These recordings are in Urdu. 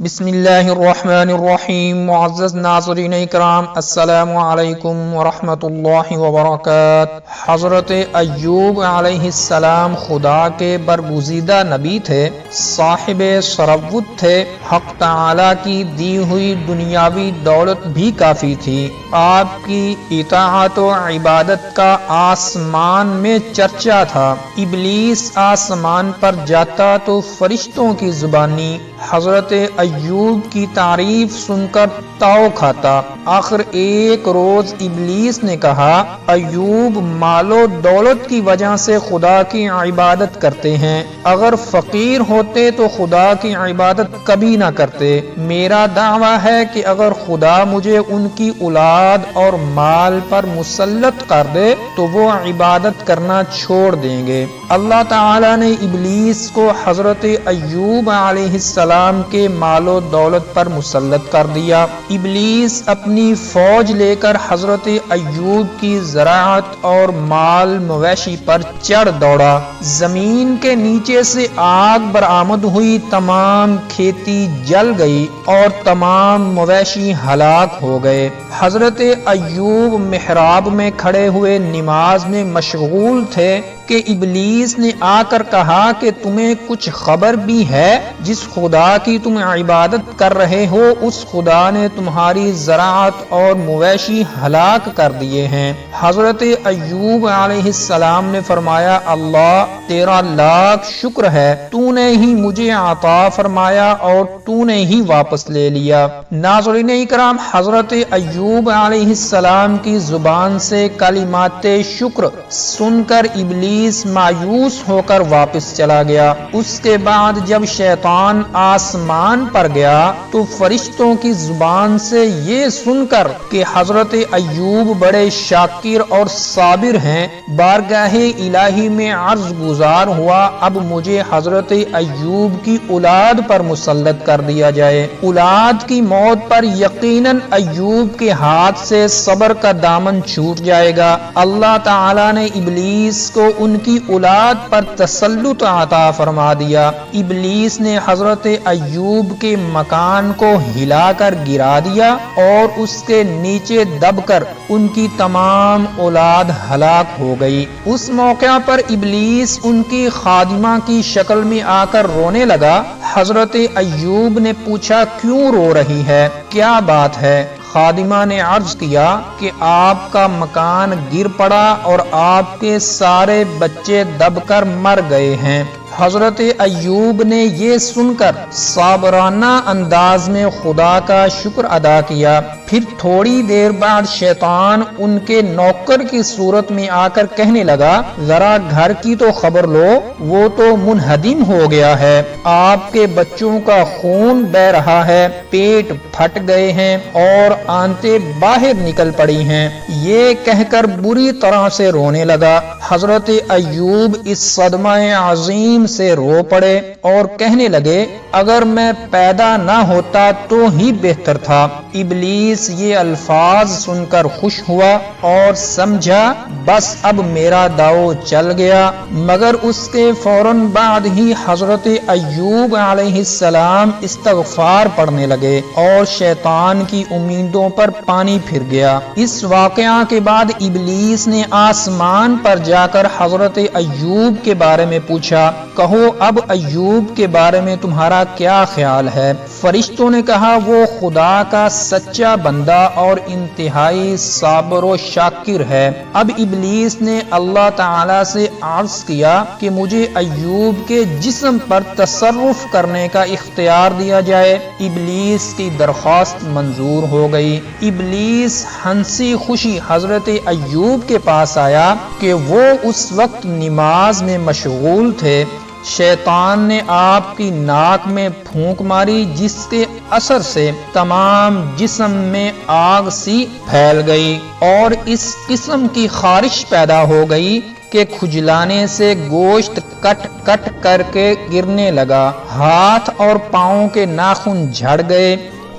بسم اللہ الرحمن الرحیم۔ معزز ناظرین اکرام، السلام علیکم ورحمۃ اللہ وبرکاتہ۔ حضرت ایوب علیہ السلام خدا کے برگزیدہ نبی تھے، صاحب ثروت تھے، حق تعالی کی دی ہوئی دنیاوی دولت بھی کافی تھی۔ آپ کی اطاعت و عبادت کا آسمان میں چرچا تھا۔ ابلیس آسمان پر جاتا تو فرشتوں کی زبانی حضرت ایوب کی تعریف سن کر تاؤ کھاتا۔ آخر ایک روز ابلیس نے کہا، ایوب مال و دولت کی وجہ سے خدا کی عبادت کرتے ہیں، اگر فقیر ہوتے تو خدا کی عبادت کبھی نہ کرتے۔ میرا دعویٰ ہے کہ اگر خدا مجھے ان کی اولاد اور مال پر مسلط کر دے تو وہ عبادت کرنا چھوڑ دیں گے۔ اللہ تعالی نے ابلیس کو حضرت ایوب علیہ السلام کے مال و دولت پر مسلط کر دیا۔ ابلیس اپنی فوج لے کر حضرت ایوب کی زراعت اور مال مویشی پر چڑھ دوڑا۔ زمین کے نیچے سے آگ برآمد ہوئی، تمام کھیتی جل گئی اور تمام مویشی ہلاک ہو گئے۔ حضرت ایوب محراب میں کھڑے ہوئے نماز میں مشغول تھے کہ ابلیس نے آ کر کہا کہ تمہیں کچھ خبر بھی ہے؟ جس خدا کی تم عبادت کر رہے ہو اس خدا نے تمہاری زراعت اور مویشی ہلاک کر دیے ہیں۔ حضرت ایوب علیہ السلام نے فرمایا، اللہ تیرا لاکھ شکر ہے، تو نے ہی مجھے عطا فرمایا اور تو نے ہی واپس لے لیا۔ ناظرین اکرام، حضرت ایوب علیہ السلام کی زبان سے کلمات شکر سن کر ابلیس مایوس ہو کر واپس چلا گیا۔ اس کے بعد جب شیطان آسمان پر گیا تو فرشتوں کی زبان سے یہ سن کر کہ حضرت ایوب بڑے شاکر اور صابر ہیں، بارگاہ الہی میں عرض گزار ہوا، اب مجھے حضرت ایوب کی اولاد پر مسلط کر دیا جائے۔ اولاد کی موت پر یقیناً ایوب کے ہاتھ سے صبر کا دامن چھوٹ جائے گا۔ اللہ تعالی نے ابلیس کو ان کی اولاد پر تسلط عطا فرما دیا۔ ابلیس نے حضرت ایوب کے مکان کو ہلا کر گرا دیا اور اس کے نیچے دب کر ان کی تمام اولاد ہلاک ہو گئی۔ اس موقع پر ابلیس ان کی خادمہ کی شکل میں آ کر رونے لگا۔ حضرت ایوب نے پوچھا، کیوں رو رہی ہے؟ کیا بات ہے؟ خادمہ نے عرض کیا کہ آپ کا مکان گر پڑا اور آپ کے سارے بچے دب کر مر گئے ہیں۔ حضرت ایوب نے یہ سن کر صابرانہ انداز میں خدا کا شکر ادا کیا۔ پھر تھوڑی دیر بعد شیطان ان کے نوکر کی صورت میں آ کر کہنے لگا، ذرا گھر کی تو خبر لو، وہ تو منہدم ہو گیا ہے، آپ کے بچوں کا خون بہہ رہا ہے، پیٹ پھٹ گئے ہیں اور آنتیں باہر نکل پڑی ہیں۔ یہ کہہ کر بری طرح سے رونے لگا۔ حضرت ایوب اس صدمہ عظیم سے رو پڑے اور کہنے لگے، اگر میں پیدا نہ ہوتا تو ہی بہتر تھا۔ ابلیس یہ الفاظ سن کر خوش ہوا اور سمجھا بس اب میرا داؤ چل گیا، مگر اس کے فوراً بعد ہی حضرت ایوب علیہ السلام استغفار پڑھنے لگے اور شیطان کی امیدوں پر پانی پھر گیا۔ اس واقعہ کے بعد ابلیس نے آسمان پر جا کر حضرت ایوب کے بارے میں پوچھا، کہو اب ایوب کے بارے میں تمہارا کیا خیال ہے؟ فرشتوں نے کہا، وہ خدا کا سچا بندہ اور انتہائی صابر و شاکر ہے۔ اب ابلیس نے اللہ تعالی سے عرض کیا کہ مجھے ایوب کے جسم پر تصرف کرنے کا اختیار دیا جائے۔ ابلیس کی درخواست منظور ہو گئی۔ ابلیس ہنسی خوشی حضرت ایوب کے پاس آیا کہ وہ اس وقت نماز میں مشغول تھے۔ شیطان نے آپ کی ناک میں پھونک ماری، جس کے اثر سے تمام جسم میں آگ سی پھیل گئی اور اس قسم کی خارش پیدا ہو گئی کہ کھجلانے سے گوشت کٹ کٹ کر کے گرنے لگا، ہاتھ اور پاؤں کے ناخن جھڑ گئے،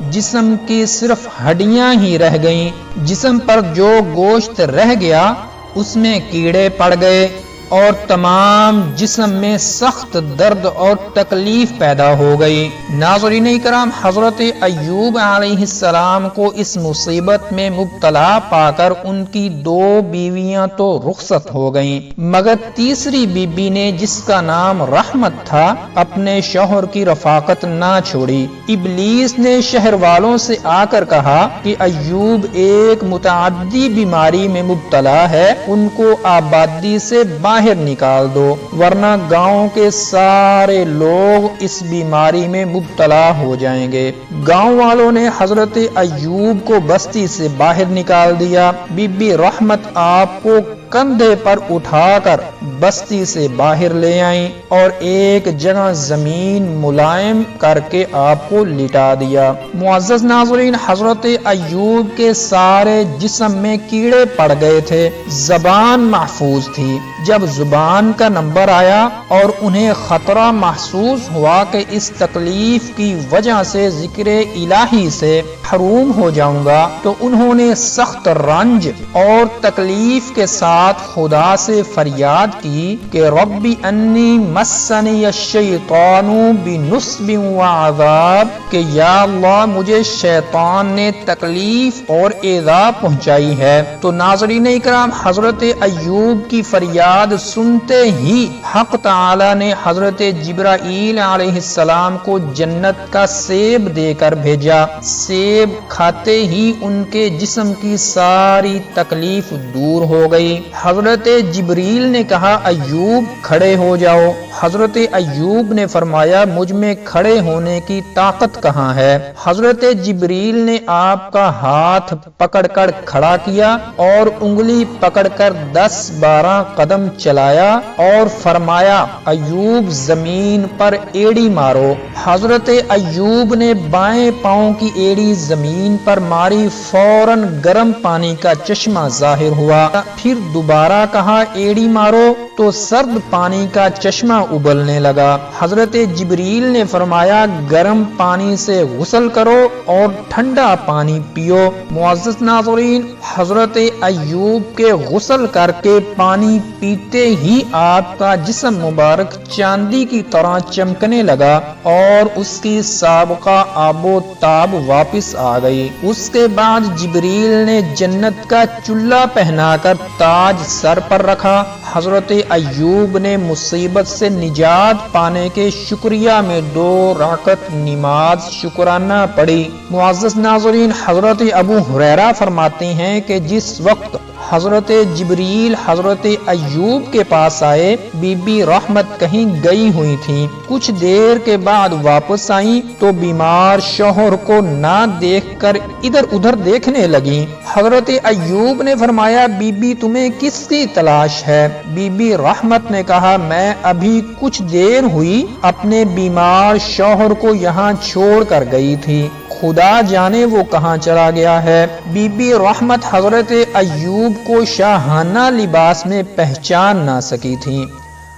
جسم کی صرف ہڈیاں ہی رہ گئیں۔ جسم پر جو گوشت رہ گیا اس میں کیڑے پڑ گئے اور تمام جسم میں سخت درد اور تکلیف پیدا ہو گئی۔ ناظرین اکرام، حضرت ایوب علیہ السلام کو اس مصیبت میں مبتلا پا کر ان کی 2 بیویاں تو رخصت ہو گئیں، مگر تیسری بی بی نے، جس کا نام رحمت تھا، اپنے شوہر کی رفاقت نہ چھوڑی۔ ابلیس نے شہر والوں سے آ کر کہا کہ ایوب ایک متعدی بیماری میں مبتلا ہے، ان کو آبادی سے باہر نکال دو، ورنہ گاؤں کے سارے لوگ اس بیماری میں مبتلا ہو جائیں گے۔ گاؤں والوں نے حضرت ایوب کو بستی سے باہر نکال دیا۔ بی بی رحمت آپ کو کندھے پر اٹھا کر بستی سے باہر لے آئیں اور ایک جگہ زمین ملائم کر کے آپ کو لٹا دیا۔ معزز ناظرین، حضرت ایوب کے سارے جسم میں کیڑے پڑ گئے تھے، زبان محفوظ تھی۔ جب زبان کا نمبر آیا اور انہیں خطرہ محسوس ہوا کہ اس تکلیف کی وجہ سے ذکر الہی سے محروم ہو جاؤں گا، تو انہوں نے سخت رنج اور تکلیف کے ساتھ خدا سے فریاد کی کہ ربی انی مسنی الشیطان بنصب وعذاب، کہ یا اللہ مجھے شیطان نے تکلیف اور ایذا پہنچائی ہے۔ تو ناظرین اکرام، حضرت ایوب کی فریاد سنتے ہی حق تعالی نے حضرت جبرائیل علیہ السلام کو جنت کا سیب دے کر بھیجا۔ سیب کھاتے ہی ان کے جسم کی ساری تکلیف دور ہو گئی۔ حضرت جبریل نے کہا ایوب کھڑے ہو جاؤ۔ حضرت ایوب نے فرمایا مجھ میں کھڑے ہونے کی طاقت کہاں ہے؟ حضرت جبریل نے آپ کا ہاتھ پکڑ کر کھڑا کیا اور انگلی پکڑ کر 10-12 قدم چلایا اور فرمایا ایوب زمین پر ایڑی مارو۔ حضرت ایوب نے بائیں پاؤں کی ایڑی زمین پر ماری، فوراً گرم پانی کا چشمہ ظاہر ہوا۔ پھر دوبارہ کہا ایڑی مارو تو سرد پانی کا چشمہ ابلنے لگا۔ حضرت جبریل نے فرمایا گرم پانی سے غسل کرو اور ٹھنڈا پانی پیو۔ معزز ناظرین، حضرت ایوب کے غسل کر کے پانی پیتے ہی آپ کا جسم مبارک چاندی کی طرح چمکنے لگا اور اس کی سابقہ آب و تاب واپس آ گئی۔ اس کے بعد جبریل نے جنت کا چلہ پہنا کر تاج سر پر رکھا۔ حضرت ایوب نے مصیبت سے نجات پانے کے شکریہ میں 2 رکعت نماز شکرانہ پڑھی۔ معزز ناظرین، حضرت ابو ہریرہ فرماتے ہیں کہ جس وقت حضرت جبریل حضرت ایوب کے پاس آئے، بی بی رحمت کہیں گئی ہوئی تھی، کچھ دیر کے بعد واپس آئیں تو بیمار شوہر کو نہ دیکھ کر ادھر ادھر دیکھنے لگیں۔ حضرت ایوب نے فرمایا بی بی تمہیں کس کی تلاش ہے؟ بی بی رحمت نے کہا میں ابھی کچھ دیر ہوئی اپنے بیمار شوہر کو یہاں چھوڑ کر گئی تھی، خدا جانے وہ کہاں چلا گیا ہے۔ بی بی رحمت حضرت ایوب کو شاہانہ لباس میں پہچان نہ سکی تھی۔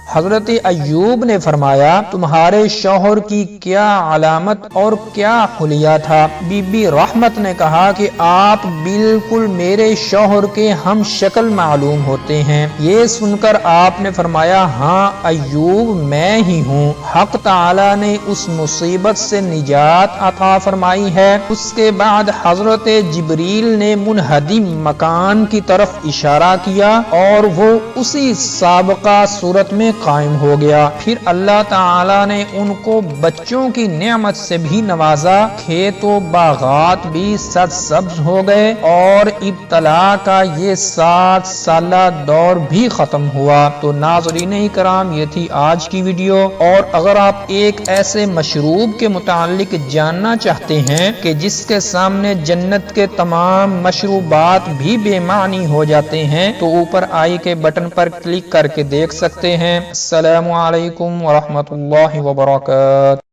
حضرت ایوب نے فرمایا تمہارے شوہر کی کیا علامت اور کیا حلیہ تھا؟ بی بی رحمت نے کہا کہ آپ بالکل میرے شوہر کے ہم شکل معلوم ہوتے ہیں۔ یہ سن کر آپ نے فرمایا ہاں ایوب میں ہی ہوں، حق تعالی نے اس مصیبت سے نجات عطا فرمائی ہے۔ اس کے بعد حضرت جبریل نے منہدم مکان کی طرف اشارہ کیا اور وہ اسی سابقہ صورت میں قائم ہو گیا۔ پھر اللہ تعالی نے ان کو بچوں کی نعمت سے بھی نوازا، کھیت و باغات بھی سرسبز ہو گئے اور ابتلا کا یہ 7 سالہ دور بھی ختم ہوا۔ تو ناظرین کرام، یہ تھی آج کی ویڈیو، اور اگر آپ ایک ایسے مشروب کے متعلق جاننا چاہتے ہیں کہ جس کے سامنے جنت کے تمام مشروبات بھی بے معنی ہو جاتے ہیں، تو اوپر آئی کے بٹن پر کلک کر کے دیکھ سکتے ہیں۔ السلام علیکم ورحمۃ اللہ وبرکاتہ۔